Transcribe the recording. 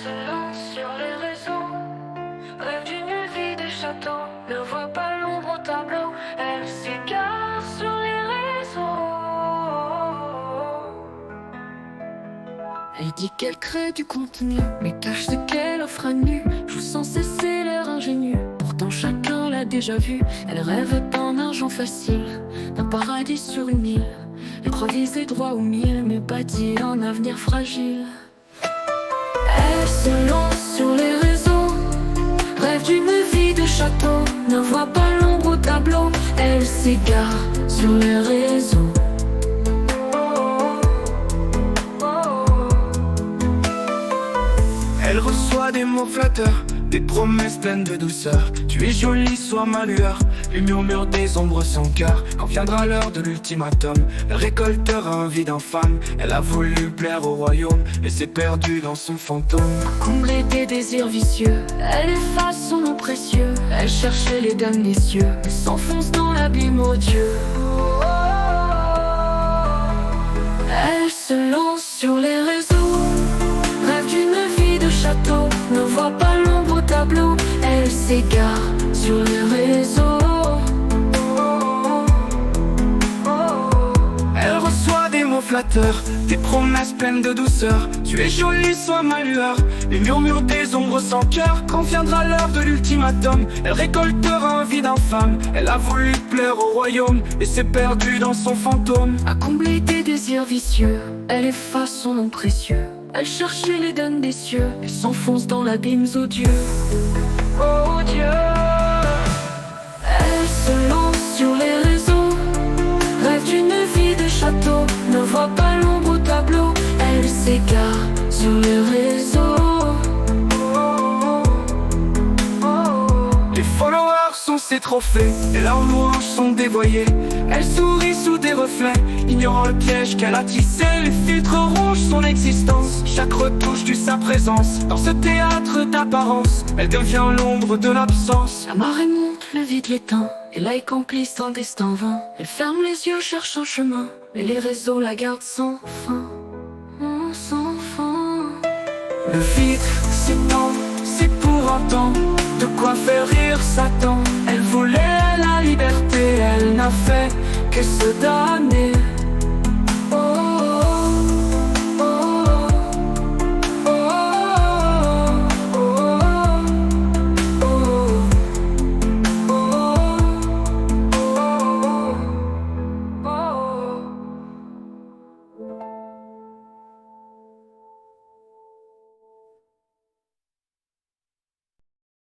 se lance sur les réseaux, rêve d'une vie des châteaux, ne voit pas l'ombre au tableau. Elle s'égare sur les réseaux. Elle dit qu'elle crée du contenu, mais cache ce qu'elle offre à nu, joue sans cesser l'air ingénieux. Pourtant chacun l'a déjà vu. Elle rêve d'un argent facile, d'un paradis sur une île. Elle croit viser droit au mille, mais bâtit un avenir fragile. Elle se lance sur les réseaux, rêve d'une vie de château, ne voit pas l'ombre au tableau. Elle s'égare sur les réseaux. Elle reçoit des mots flatteurs, des promesses pleines de douceur. Tu es jolie, sois ma lueur. Les murmures des ombres sans cœur. Quand viendra l'heure de l'ultimatum, elle récoltera un vide infâme. Elle a voulu plaire au royaume, et s'est perdue dans son fantôme. Comblée des désirs vicieux, elle efface son nom précieux. Elle cherchait les dames des cieux, et s'enfonce dans l'abîme odieux. Elle se lance sur les réseaux, rêve d'une vie de château, ne voit pas l'ombre au tableau. Elle s'égare sur les réseaux. Elle reçoit des mots flatteurs, des promesses pleines de douceur. Tu es jolie, sois ma lueur. Les murmures des ombres sans cœur. Quand viendra l'heure de l'ultimatum, elle récoltera un vide infâme. Elle a voulu plaire au royaume, et s'est perdue dans son fantôme. À combler des désirs vicieux, elle efface son nom précieux. Elle cherchait les donnes des cieux, et s'enfonce dans l'abîme odieux. Oh Dieu. Elle se lance sur les réseaux, rêve d'une vie de château, ne voit pas l'ombre au tableau. Elle s'égare sur les réseaux. Les followers sont ses trophées, et leurs louanges sont dévoyées. Elle sourit sous des reflets, ignorant le piège qu'elle a tissé. Les filtres rongent son existence, chaque retouche tue sa présence. Dans ce théâtre d'apparence, elle devient l'ombre de l'absence. La marée monte, le vide l'éteint, et là est complice d'un destin vain. Elle ferme les yeux, cherche un chemin, mais les réseaux la gardent sans fin. Sans fin. Le vide s'étend, c'est pour un temps, de quoi faire rire Satan. Elle voulait la liberté, elle n'a fait que se damner.